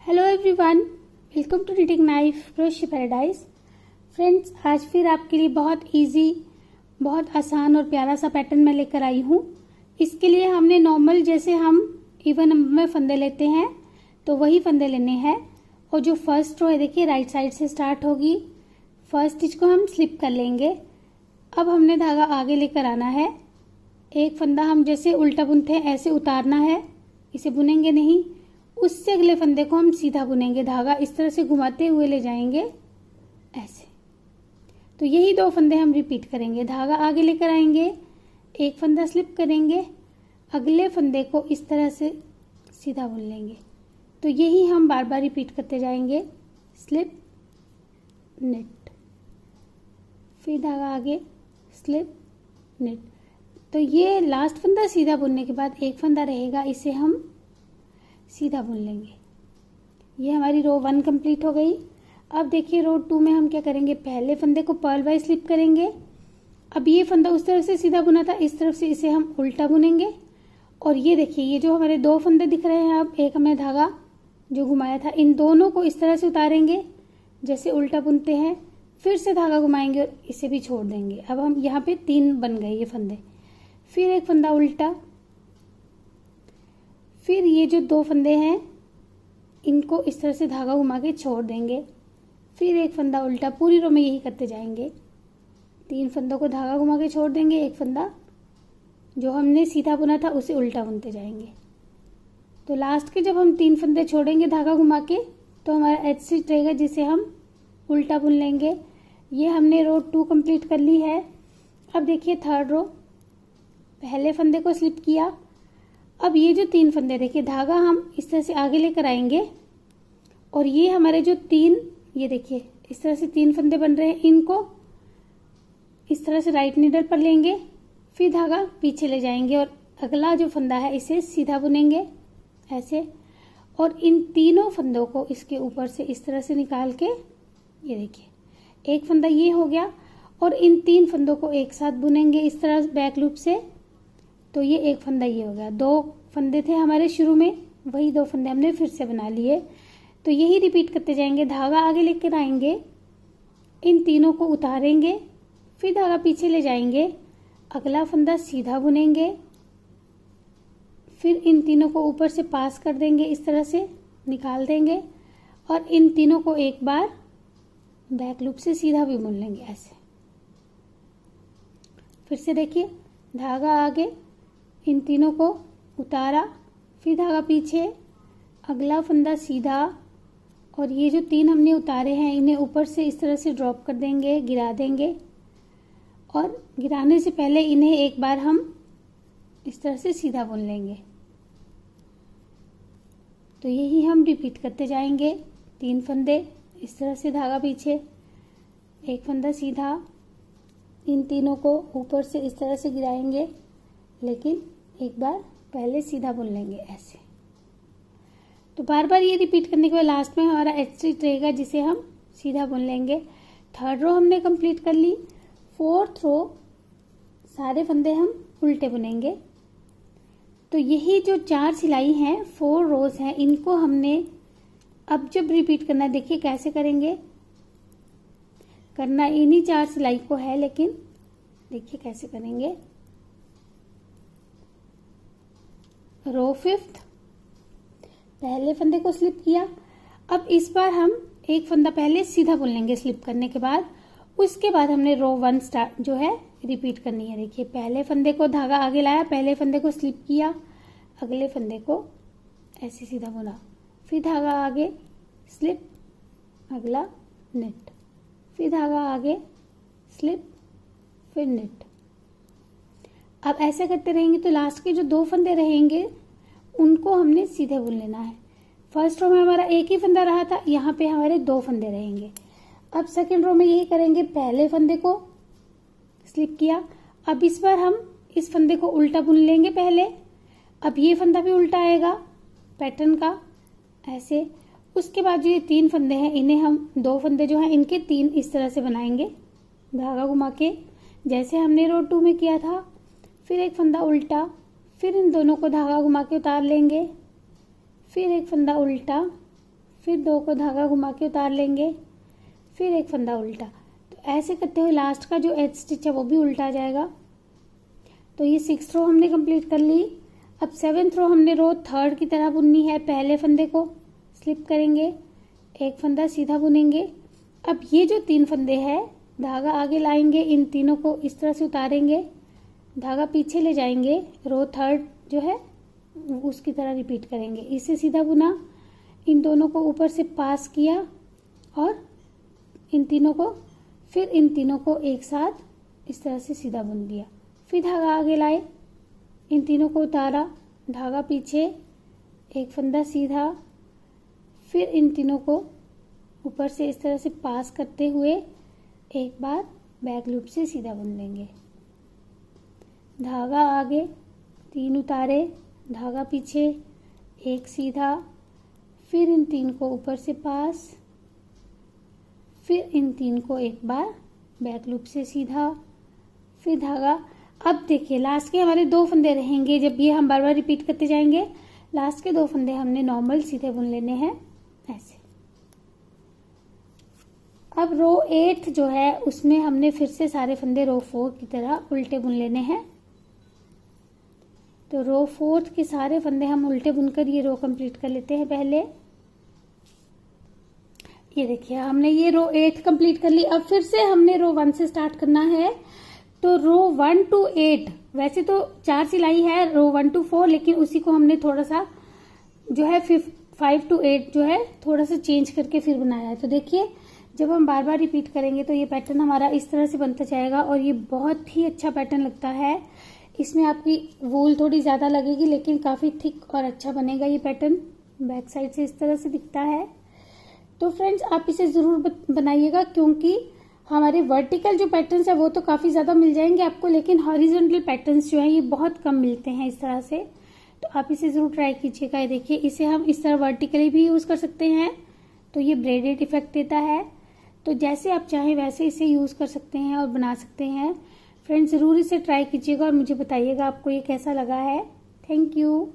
Hello everyone, welcome to reading knife crochet paradise. Friends, आज फिर आपके लिए बहुत इजी, बहुत आसान और प्यारा सा पैटर्न मैं लेकर आई हूँ। इसके लिए हमने नॉर्मल जैसे हम इवन नंबर में फंदे लेते हैं तो वही फंदे लेने हैं। और जो फर्स्ट रो है देखिए राइट साइड से स्टार्ट होगी। फर्स्ट स्टिच को हम स्लिप कर लेंगे। अब हमने धागा आगे लेकर आना है। एक फंदा हम जैसे उल्टा बुनते हैं ऐसे उतारना है, इसे बुनेंगे नहीं। उससे अगले फंदे को हम सीधा बुनेंगे, धागा इस तरह से घुमाते हुए ले जाएंगे ऐसे। तो यही दो फंदे हम रिपीट करेंगे। धागा आगे लेकर आएंगे, एक फंदा स्लिप करेंगे, अगले फंदे को इस तरह से सीधा बुन लेंगे। तो यही हम बार बार रिपीट करते जाएंगे। स्लिप निट, फिर धागा आगे, स्लिप निट। तो ये लास्ट फंदा सीधा बुनने के बाद एक फंदा रहेगा, इसे हम सीधा बुन लेंगे। ये हमारी रो 1 कंप्लीट हो गई। अब देखिए रो 2 में हम क्या करेंगे, पहले फंदे को पर्ल वाइज स्लिप करेंगे। अब ये फंदा उस तरफ से सीधा बुना था, इस तरफ से इसे हम उल्टा बुनेंगे। और ये देखिए ये जो हमारे दो फंदे दिख रहे हैं, अब एक हमने धागा जो घुमाया था, इन दोनों को इस तरह से उतारेंगे जैसे उल्टा बुनते हैं, फिर से धागा घुमाएंगे और इसे भी छोड़ देंगे। अब हम यहाँ पे 3 बन गए ये फंदे। फिर एक फंदा उल्टा, फिर ये जो दो फंदे हैं इनको इस तरह से धागा घुमा के छोड़ देंगे। फिर एक फंदा उल्टा, पूरी रो में यही करते जाएंगे। 3 फंदों को धागा घुमा के छोड़ देंगे, एक फंदा जो हमने सीधा बुना था उसे उल्टा बुनते जाएंगे। तो लास्ट के जब हम 3 फंदे छोड़ेंगे धागा घुमा के तो हमारा एज स्टिच रहेगा जिसे हम उल्टा बुन लेंगे। ये हमने रो 2 कंप्लीट कर ली है। अब देखिए थर्ड रो, पहले फंदे को स्लिप किया। अब ये जो 3 फंदे देखिए धागा हम इस तरह से आगे लेकर आएंगे और ये हमारे जो 3, ये देखिए इस तरह से 3 फंदे बन रहे हैं, इनको इस तरह से राइट नीडल पर लेंगे, फिर धागा पीछे ले जाएंगे और अगला जो फंदा है इसे सीधा बुनेंगे ऐसे। और इन तीनों फंदों को इसके ऊपर से इस तरह से निकाल के, ये देखिए एक फंदा ये हो गया और इन 3 फंदों को एक साथ बुनेंगे इस तरह बैक लूप से। तो ये एक फंदा ये हो गया। 2 फंदे थे हमारे शुरू में, वही 2 फंदे हमने फिर से बना लिए। तो यही रिपीट करते जाएंगे। धागा आगे लेकर आएंगे, इन तीनों को उतारेंगे, फिर धागा पीछे ले जाएंगे, अगला फंदा सीधा बुनेंगे, फिर इन तीनों को ऊपर से पास कर देंगे, इस तरह से निकाल देंगे और इन तीनों को एक बार बैक लूप से सीधा भी बुन लेंगे ऐसे। फिर से देखिए धागा आगे, इन तीनों को उतारा, फिर धागा पीछे, अगला फंदा सीधा और ये जो 3 हमने उतारे हैं इन्हें ऊपर से इस तरह से ड्रॉप कर देंगे, गिरा देंगे। और गिराने से पहले इन्हें एक बार हम इस तरह से सीधा बुन लेंगे। तो यही हम रिपीट करते जाएंगे। 3 फंदे इस तरह से, धागा पीछे, एक फंदा सीधा, इन तीनों को ऊपर से इस तरह से गिराएंगे, लेकिन एक बार पहले सीधा बुन लेंगे ऐसे। तो बार बार ये रिपीट करने के बाद लास्ट में हमारा एज स्टिच रहेगा जिसे हम सीधा बुन लेंगे। थर्ड रो हमने कंप्लीट कर ली। फोर्थ रो सारे फंदे हम उल्टे बुनेंगे। तो यही जो 4 सिलाई हैं, 4 रोज हैं, इनको हमने अब जब रिपीट करना है देखिए कैसे करेंगे। करना इन्हीं 4 सिलाई को है, लेकिन देखिए कैसे करेंगे। रो 5th, पहले फंदे को स्लिप किया। अब इस बार हम एक फंदा पहले सीधा बुन लेंगे स्लिप करने के बाद। उसके बाद हमने रो 1 स्टार्ट जो है रिपीट करनी है। देखिए पहले फंदे को धागा आगे लाया, पहले फंदे को स्लिप किया, अगले फंदे को ऐसे सीधा बुना, फिर धागा आगे, स्लिप, अगला निट, फिर धागा आगे, स्लिप, फिर निट। अब ऐसे करते रहेंगे तो लास्ट के जो 2 फंदे रहेंगे उनको हमने सीधे बुन लेना है। फर्स्ट रो में हमारा एक ही फंदा रहा था, यहाँ पे हमारे 2 फंदे रहेंगे। अब सेकंड रो में यही करेंगे, पहले फंदे को स्लिप किया। अब इस बार हम इस फंदे को उल्टा बुन लेंगे पहले। अब ये फंदा भी उल्टा आएगा पैटर्न का ऐसे। उसके बाद जो ये 3 फंदे हैं इन्हें हम 2 फंदे जो हैं इनके 3 इस तरह से बनाएंगे धागा घुमा के, जैसे हमने रो 2 में किया था। फिर एक फंदा उल्टा, फिर इन दोनों को धागा घुमा के उतार लेंगे, फिर एक फंदा उल्टा, फिर 2 को धागा घुमा के उतार लेंगे, फिर एक फंदा उल्टा। तो ऐसे करते हुए लास्ट का जो एज स्टिच है वो भी उल्टा आ जाएगा। तो ये 6th रो हमने कंप्लीट कर ली। अब 7th रो हमने रो 3rd की तरह बुननी है। पहले फंदे को स्लिप करेंगे, एक फंदा सीधा बुनेंगे। अब ये जो 3 फंदे हैं, धागा आगे लाएंगे, इन तीनों को इस तरह से उतारेंगे, धागा पीछे ले जाएंगे, रो 3rd जो है उसकी तरह रिपीट करेंगे। इसे सीधा बुना, इन दोनों को ऊपर से पास किया और इन तीनों को एक साथ इस तरह से सीधा बुन दिया। फिर धागा आगे लाए, इन तीनों को उतारा, धागा पीछे, एक फंदा सीधा, फिर इन तीनों को ऊपर से इस तरह से पास करते हुए एक बार बैक लूप से सीधा बुन लेंगे। धागा आगे, 3 उतारे, धागा पीछे, एक सीधा, फिर इन 3 को ऊपर से पास, फिर इन 3 को एक बार बैक लूप से सीधा, फिर धागा। अब देखिए लास्ट के हमारे 2 फंदे रहेंगे। जब ये हम बार बार रिपीट करते जाएंगे, लास्ट के 2 फंदे हमने नॉर्मल सीधे बुन लेने हैं ऐसे। अब रो 8 जो है उसमें हमने फिर से सारे फंदे रो 4 की तरह उल्टे बुन लेने हैं। तो रो 4 के सारे फंदे हम उल्टे बुनकर ये रो कंप्लीट कर लेते हैं पहले। ये देखिए हमने ये रो 8 कंप्लीट कर ली। अब फिर से हमने रो 1 से स्टार्ट करना है। तो रो 1 to 8, वैसे तो 4 सिलाई है रो 1 to 4, लेकिन उसी को हमने थोड़ा सा जो है 5 to 8 जो है थोड़ा सा चेंज करके फिर बनाया है। तो देखिए जब हम बार बार रिपीट करेंगे तो ये पैटर्न हमारा इस तरह से बनता जाएगा और ये बहुत ही अच्छा पैटर्न लगता है। इसमें आपकी वूल थोड़ी ज़्यादा लगेगी लेकिन काफ़ी थिक और अच्छा बनेगा ये पैटर्न। बैक साइड से इस तरह से दिखता है। तो फ्रेंड्स आप इसे ज़रूर बनाइएगा, क्योंकि हमारे वर्टिकल जो पैटर्न्स है वो तो काफ़ी ज़्यादा मिल जाएंगे आपको, लेकिन हॉरिजॉन्टल पैटर्न्स जो हैं ये बहुत कम मिलते हैं इस तरह से। तो आप इसे ज़रूर ट्राई कीजिएगा। ये देखिए इसे हम इस तरह वर्टिकली भी यूज़ कर सकते हैं, तो ये ब्रेडेड इफेक्ट देता है। तो जैसे आप चाहें वैसे इसे यूज़ कर सकते हैं और बना सकते हैं। फ्रेंड्स ज़रूर इसे ट्राई कीजिएगा और मुझे बताइएगा आपको ये कैसा लगा है। Thank you.